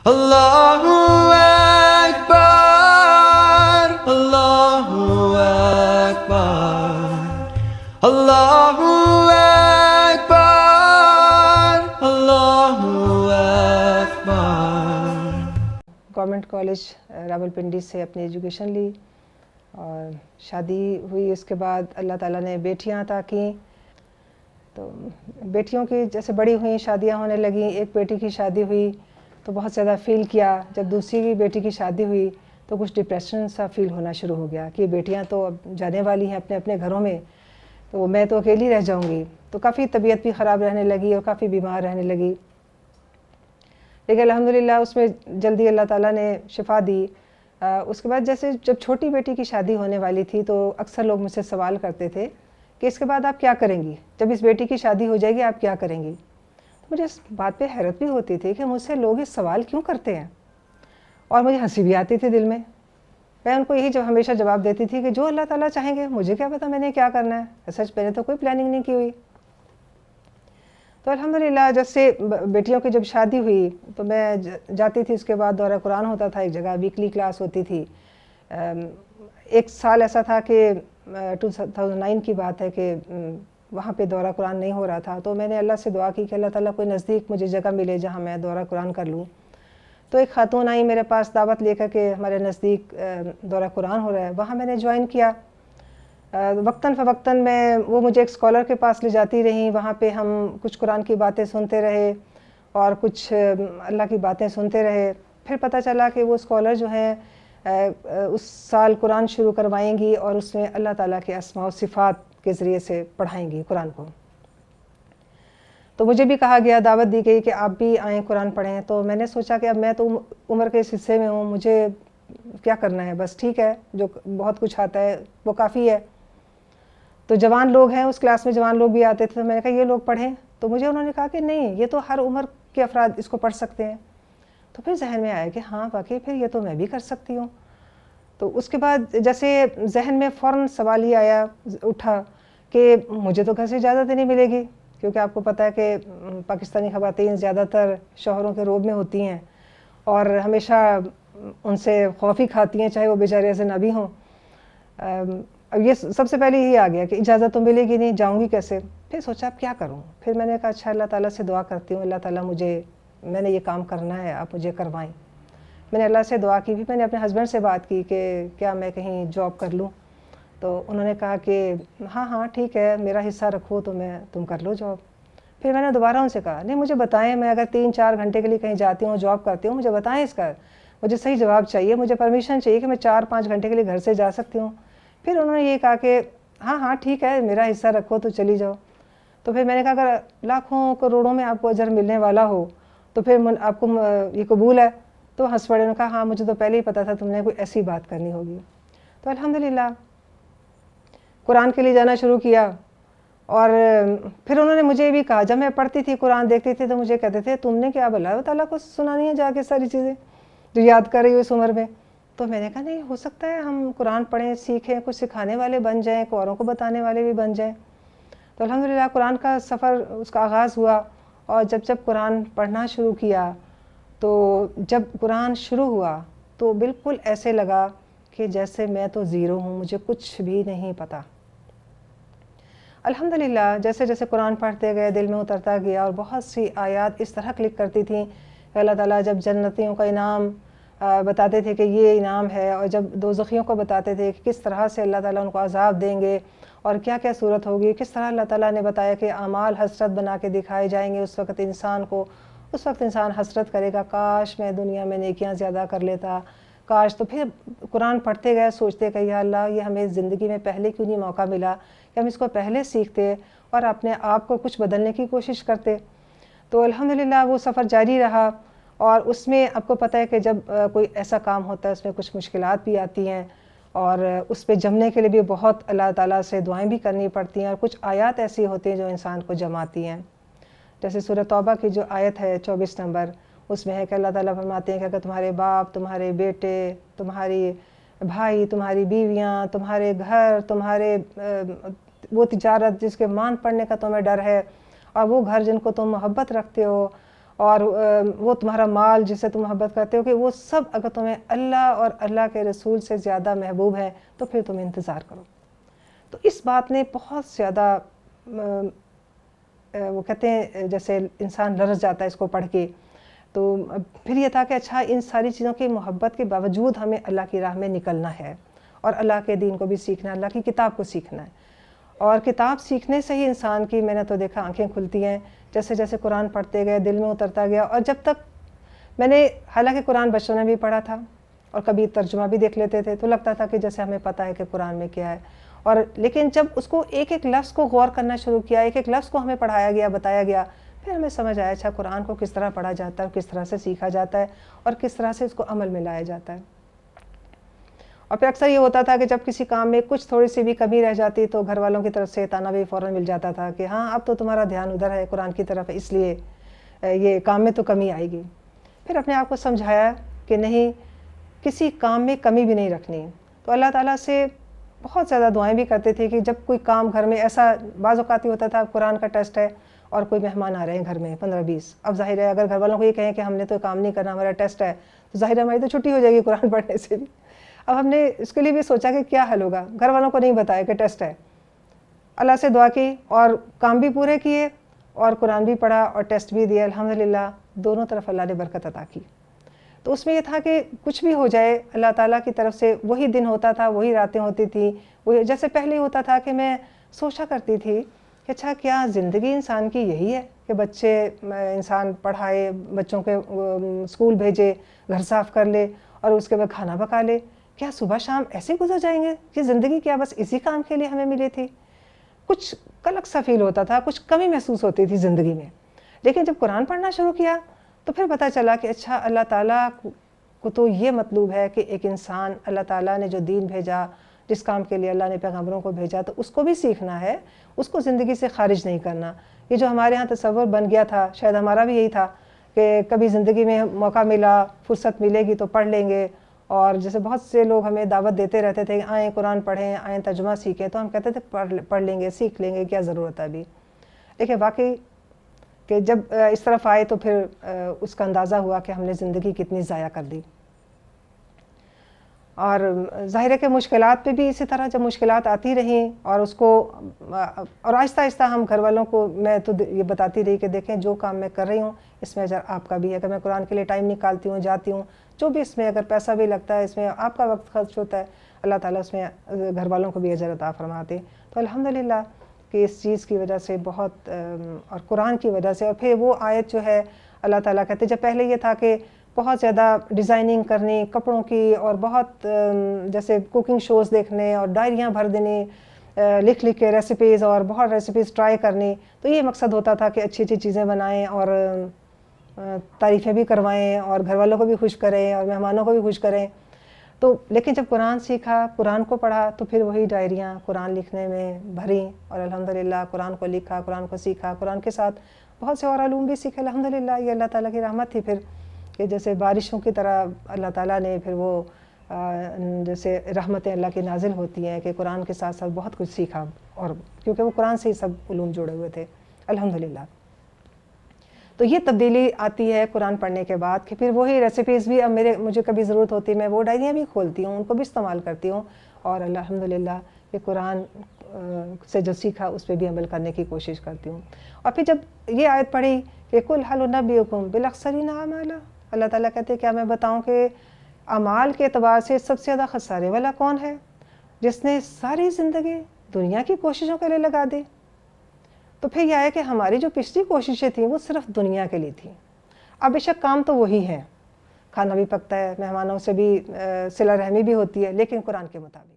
Allahu Akbar, Allahu Akbar, Allahu Akbar, Allahu Akbar. Government college Rawalpindi سے اپنی education لی اور شادی ہوئی. اس کے بعد اللہ تعالیٰ نے بیٹیاں عطا کیں. تو بیٹیوں کی جیسے بڑی ہوئیں شادیاں ہونے لگیں. ایک بیٹی کی شادی ہوئی تو بہت زیادہ فیل کیا. جب دوسری بیٹی کی شادی ہوئی تو کچھ ڈپریشن سا فیل ہونا شروع ہو گیا کہ بیٹیاں تو اب جانے والی ہیں اپنے اپنے گھروں میں, تو میں تو اکیلی رہ جاؤں گی. تو کافی طبیعت بھی خراب رہنے لگی اور کافی بیمار رہنے لگی. لیکن الحمدللہ اس میں جلدی اللہ تعالیٰ نے شفا دی. اس کے بعد جیسے جب چھوٹی بیٹی کی شادی ہونے والی تھی تو اکثر لوگ مجھ سے سوال کرتے تھے کہ اس کے بعد آپ کیا کریں گی, جب اس بیٹی کی شادی ہو جائے گی آپ کیا کریں گی. مجھے اس بات پہ حیرت بھی ہوتی تھی کہ مجھ سے لوگ اس سوال کیوں کرتے ہیں, اور مجھے ہنسی بھی آتی تھی دل میں. میں ان کو یہی جو ہمیشہ جواب دیتی تھی کہ جو اللہ تعالیٰ چاہیں گے, مجھے کیا پتا میں نے کیا کرنا ہے. سچ میں نے تو کوئی پلاننگ نہیں کی ہوئی. تو الحمدللہ جیسے بیٹیوں کی جب شادی ہوئی تو میں جاتی تھی. اس کے بعد دورہ قرآن ہوتا تھا ایک جگہ, ویکلی کلاس ہوتی تھی. ایک سال ایسا تھا کہ 2009 کی بات ہے کہ وہاں پہ دورہ قرآن نہیں ہو رہا تھا. تو میں نے اللہ سے دعا کی کہ اللہ تعالیٰ کوئی نزدیک مجھے جگہ ملے جہاں میں دورہ قرآن کر لوں. تو ایک خاتون آئی میرے پاس دعوت لے کر کہ ہمارے نزدیک دورہ قرآن ہو رہا ہے. وہاں میں نے جوائن کیا. وقتاً فوقتاً وہ مجھے ایک اسکالر کے پاس لے جاتی رہیں. وہاں پہ ہم کچھ قرآن کی باتیں سنتے رہے اور کچھ اللہ کی باتیں سنتے رہے. پھر پتہ چلا کہ وہ اسکالر جو ہیں اس سال قرآن شروع کروائیں گی اور اس میں اللہ تعالیٰ کے اسماء و صفات کے ذریعے سے پڑھائیں گی قرآن کو. تو مجھے بھی کہا گیا, دعوت دی گئی کہ آپ بھی آئیں قرآن پڑھیں. تو میں نے سوچا کہ اب میں تو عمر کے اس حصے میں ہوں, مجھے کیا کرنا ہے, بس ٹھیک ہے جو بہت کچھ آتا ہے وہ کافی ہے. تو جوان لوگ ہیں اس کلاس میں, جوان لوگ بھی آتے تھے. تو میں نے کہا یہ لوگ پڑھیں. تو مجھے انہوں نے کہا کہ نہیں, یہ تو ہر عمر کے افراد اس کو پڑھ سکتے ہیں. تو پھر ذہن میں آیا کہ ہاں واقعی پھر یہ تو میں بھی کر سکتی ہوں. تو اس کے بعد جیسے ذہن میں فوراً سوال ہی اٹھا کہ مجھے تو گھر سے اجازت ہی نہیں ملے گی, کیونکہ آپ کو پتہ ہے کہ پاکستانی خواتین زیادہ تر شوہروں کے روب میں ہوتی ہیں اور ہمیشہ ان سے خوف ہی کھاتی ہیں, چاہے وہ بیچارے ایسے نہ بھی ہوں. اب یہ سب سے پہلے یہی آ گیا کہ اجازت تو ملے گی نہیں, جاؤں گی کیسے. پھر سوچا اب کیا کروں. پھر میں نے کہا اچھا اللہ تعالیٰ سے دعا کرتی ہوں, اللہ تعالیٰ میں نے یہ کام کرنا ہے, آپ مجھے کروائیں. میں نے اللہ سے دعا کی. بھی میں نے اپنے ہسبینڈ سے بات کی کہ کیا میں کہیں جاب کر لوں. تو انہوں نے کہا کہ ہاں ٹھیک ہے, میرا حصہ رکھو تو تم کر لو جاب. پھر میں نے دوبارہ ان سے کہا نہیں مجھے بتائیں, میں اگر 3-4 گھنٹے کے لیے کہیں جاتی ہوں, جاب کرتی ہوں, مجھے بتائیں اس کا, مجھے صحیح جواب چاہیے, مجھے پرمیشن چاہیے کہ میں 4-5 گھنٹے کے لیے گھر سے جا سکتی ہوں. پھر انہوں نے یہ کہا کہ ہاں ٹھیک ہے, میرا حصہ رکھو تو چلی جاؤ. تو پھر میں نے کہا اگر لاکھوں کروڑوں میں آپ کو اجر ملنے والا ہو تو پھر آپ کو یہ قبول ہے. تو ہنس پڑے. نے کہا ہاں مجھے تو پہلے ہی پتا تھا تم نے کوئی ایسی بات کرنی ہوگی. تو الحمدللہ قرآن کے لیے جانا شروع کیا. اور پھر انہوں نے مجھے بھی کہا, جب میں پڑھتی تھی قرآن دیکھتی تھی تو مجھے کہتے تھے تم نے کیا اللہ تعالیٰ کو سنانی ہے جا کے ساری چیزیں جو یاد کر رہی ہو اس عمر میں. تو میں نے کہا نہیں ہو سکتا ہے ہم قرآن پڑھیں, سیکھیں, کچھ سکھانے والے بن جائیں, اوروں کو بتانے والے بھی بن جائیں. تو الحمدللہ قرآن کا سفر اس کا آغاز ہوا. اور جب قرآن پڑھنا شروع کیا تو جب قرآن شروع ہوا تو بالکل ایسے لگا کہ جیسے میں تو زیرو ہوں, مجھے کچھ بھی نہیں پتہ. الحمدللہ جیسے جیسے قرآن پڑھتے گئے دل میں اترتا گیا, اور بہت سی آیات اس طرح کلک کرتی تھیں کہ اللہ تعالیٰ جب جنتیوں کا انعام بتاتے تھے کہ یہ انعام ہے, اور جب دوزخیوں کو بتاتے تھے کہ کس طرح سے اللہ تعالیٰ ان کو عذاب دیں گے اور کیا کیا صورت ہوگی, کس طرح اللہ تعالیٰ نے بتایا کہ اعمال حسرت بنا کے دکھائے جائیں گے اس وقت انسان حسرت کرے گا کاش میں دنیا میں نیکیاں زیادہ کر لیتا, کاش. تو پھر قرآن پڑھتے گئے سوچتے کہ یا اللہ یہ ہمیں زندگی میں پہلے کیوں نہیں موقع ملا کہ ہم اس کو پہلے سیکھتے اور اپنے آپ کو کچھ بدلنے کی کوشش کرتے. تو الحمدللہ وہ سفر جاری رہا. اور اس میں آپ کو پتہ ہے کہ جب کوئی ایسا کام ہوتا ہے اس میں کچھ مشکلات بھی آتی ہیں, اور اس پہ جمنے کے لیے بھی بہت اللہ تعالیٰ سے دعائیں بھی کرنی پڑتی ہیں, اور کچھ آیات ایسی ہوتی ہیں جو انسان کو جماتی ہیں. جیسے سورہ توبہ کی جو آیت ہے 24 نمبر, اس میں ہے کہ اللہ تعالیٰ فرماتے ہیں کہ اگر تمہارے باپ, تمہارے بیٹے, تمہاری بھائی, تمہاری بیویاں, تمہارے گھر, تمہارے وہ تجارت جس کے مان پڑنے کا تمہیں ڈر ہے, اور وہ گھر جن کو تم محبت رکھتے ہو, اور وہ تمہارا مال جس سے تم محبت کرتے ہو، کہ وہ سب اگر تمہیں اللہ اور اللہ کے رسول سے زیادہ محبوب ہے تو پھر تم انتظار کرو۔ تو اس بات نے بہت زیادہ وہ کہتے ہیں جیسے انسان لرز جاتا ہے اس کو پڑھ کے۔ تو پھر یہ تھا کہ اچھا ان ساری چیزوں کی محبت کے باوجود ہمیں اللہ کی راہ میں نکلنا ہے اور اللہ کے دین کو بھی سیکھنا ہے، اللہ کی کتاب کو سیکھنا ہے۔ اور کتاب سیکھنے سے ہی انسان کی، میں نے تو دیکھا، آنکھیں کھلتی ہیں، جیسے جیسے قرآن پڑھتے گئے دل میں اترتا گیا۔ اور جب تک میں نے، حالانکہ قرآن بچوں نے بھی پڑھا تھا اور کبھی ترجمہ بھی دیکھ لیتے تھے، تو لگتا تھا کہ جیسے ہمیں پتہ ہے کہ قرآن میں کیا ہے، اور لیکن جب اس کو ایک ایک لفظ کو غور کرنا شروع کیا، ایک ایک لفظ کو ہمیں پڑھایا گیا، بتایا گیا، پھر ہمیں سمجھ آیا اچھا قرآن کو کس طرح پڑھا جاتا ہے، کس طرح سے سیکھا جاتا ہے اور کس طرح سے اس کو عمل میں لایا جاتا ہے۔ اور پھر اکثر یہ ہوتا تھا کہ جب کسی کام میں کچھ تھوڑی سی بھی کمی رہ جاتی تو گھر والوں کی طرف سے تانا بھی فوراً مل جاتا تھا کہ ہاں اب تو تمہارا دھیان ادھر ہے قرآن کی طرف، اس لیے یہ کام میں تو کمی آئے گی۔ پھر اپنے آپ کو سمجھایا کہ نہیں، کسی کام میں کمی بھی نہیں رکھنی۔ تو اللہ تعالیٰ سے بہت زیادہ دعائیں بھی کرتے تھے کہ جب کوئی کام گھر میں، ایسا بعض اوقات ہوتا تھا قرآن کا ٹیسٹ ہے اور کوئی مہمان آ رہے ہیں گھر میں 15-20، اب ظاہر ہے اگر گھر والوں کو یہ کہیں کہ ہم نے تو کام نہیں کرنا، ہمارا ٹیسٹ ہے، تو ظاہر ہے ہماری تو چھٹی ہو جائے گی قرآن پڑھنے سے بھی۔ اب ہم نے اس کے لیے بھی سوچا کہ کیا حل ہوگا، گھر والوں کو نہیں بتایا کہ ٹیسٹ ہے، اللہ سے دعا کی اور کام بھی پورے کیے اور قرآن بھی پڑھا اور ٹیسٹ بھی دیا، الحمدللہ دونوں طرف اللہ نے برکت عطا کی۔ تو اس میں یہ تھا کہ کچھ بھی ہو جائے اللہ تعالیٰ کی طرف سے وہی دن ہوتا تھا، وہی راتیں ہوتی تھیں، وہ جیسے پہلے ہوتا تھا کہ میں سوچا کرتی تھی کہ اچھا کیا زندگی انسان کی یہی ہے کہ بچے انسان پڑھائے، بچوں کے اسکول بھیجے، گھر صاف کر لے اور اس کے بعد کھانا پکا لے، کیا صبح شام ایسے گزر جائیں گے؟ کہ زندگی کیا بس اسی کام کے لیے ہمیں ملی تھی؟ کچھ کلک سا فیل ہوتا تھا، کچھ کمی محسوس ہوتی تھی زندگی میں۔ لیکن جب قرآن پڑھنا شروع کیا تو پھر پتہ چلا کہ اچھا اللہ تعالیٰ کو تو یہ مطلوب ہے کہ ایک انسان، اللہ تعالیٰ نے جو دین بھیجا، جس کام کے لیے اللہ نے پیغمبروں کو بھیجا، تو اس کو بھی سیکھنا ہے، اس کو زندگی سے خارج نہیں کرنا۔ یہ جو ہمارے ہاں تصور بن گیا تھا، شاید ہمارا بھی یہی تھا کہ کبھی زندگی میں موقع ملا، فرصت ملے گی تو پڑھ لیں گے، اور جیسے بہت سے لوگ ہمیں دعوت دیتے رہتے تھے کہ آئیں قرآن پڑھیں، آئیں ترجمہ سیکھیں، تو ہم کہتے تھے پڑھ لیں گے، سیکھ لیں گے، کیا ضرورت ہے ابھی۔ لیکن واقعی کہ جب اس طرف آئے تو پھر اس کا اندازہ ہوا کہ ہم نے زندگی کتنی ضائع کر دی۔ اور ظاہر ہے کہ مشکلات پہ بھی اسی طرح جب مشکلات آتی رہیں اور اس کو، اور آہستہ آہستہ ہم گھر والوں کو، میں تو یہ بتاتی رہی کہ دیکھیں جو کام میں کر رہی ہوں اس میں اجر آپ کا بھی ہے، اگر میں قرآن کے لیے ٹائم نکالتی ہوں، جاتی ہوں، جو بھی اس میں اگر پیسہ بھی لگتا ہے، اس میں آپ کا وقت خرچ ہوتا ہے، اللہ تعالیٰ اس میں گھر والوں کو بھی اجر عطا فرماتے۔ تو الحمدللہ کہ اس چیز کی وجہ سے بہت، اور قرآن کی وجہ سے، اور پھر وہ آیت جو ہے اللہ تعالیٰ کہتے، جب پہلے یہ تھا کہ بہت زیادہ ڈیزائننگ کرنی کپڑوں کی اور بہت جیسے کوکنگ شوز دیکھنے اور ڈائریاں بھر دینی لکھ کے ریسیپیز، اور بہت ریسیپیز ٹرائی کرنی، تو یہ مقصد ہوتا تھا کہ اچھی اچھی چیزیں بنائیں اور تعریفیں بھی کروائیں اور گھر والوں کو بھی خوش کریں اور مہمانوں کو بھی خوش کریں۔ تو لیکن جب قرآن سیکھا، قرآن کو پڑھا، تو پھر وہی ڈائریاں قرآن لکھنے میں بھریں اور الحمدللہ قرآن کو لکھا، قرآن کو سیکھا، قرآن کے ساتھ بہت سے اور علوم بھی سیکھے الحمدللہ۔ یہ اللہ تعالیٰ کی رحمت تھی پھر کہ جیسے بارشوں کی طرح اللہ تعالیٰ نے پھر وہ جیسے رحمتیں اللہ کی نازل ہوتی ہیں کہ قرآن کے ساتھ ساتھ بہت کچھ سیکھا، اور کیونکہ وہ قرآن سے ہی سب علوم جڑے ہوئے تھے الحمدللہ۔ تو یہ تبدیلی آتی ہے قرآن پڑھنے کے بعد کہ پھر وہی ریسیپیز بھی اب مجھے کبھی ضرورت ہوتی ہے، میں وہ ڈائریاں بھی کھولتی ہوں، ان کو بھی استعمال کرتی ہوں، اور الحمدللہ کہ قرآن سے جو سیکھا اس پہ بھی عمل کرنے کی کوشش کرتی ہوں۔ اور پھر جب یہ آیت پڑھی کہ قُلْ هَلْ أُنَبِّئُكُم بِالْأَخْسَرِينَ أَعْمَالًا، اللہ تعالیٰ کہتے ہیں کیا میں بتاؤں کہ اعمال کے اعتبار سے سب سے زیادہ خسارے والا کون ہے؟ جس نے ساری زندگی دنیا کی کوششوں کے لیے لگا دی۔ تو پھر یہ ہے کہ ہماری جو پچھلی کوششیں تھیں وہ صرف دنیا کے لیے تھیں، اب بے شک کام تو وہی ہے، کھانا بھی پکتا ہے، مہمانوں سے بھی صلہ رحمی بھی ہوتی ہے، لیکن قرآن کے مطابق۔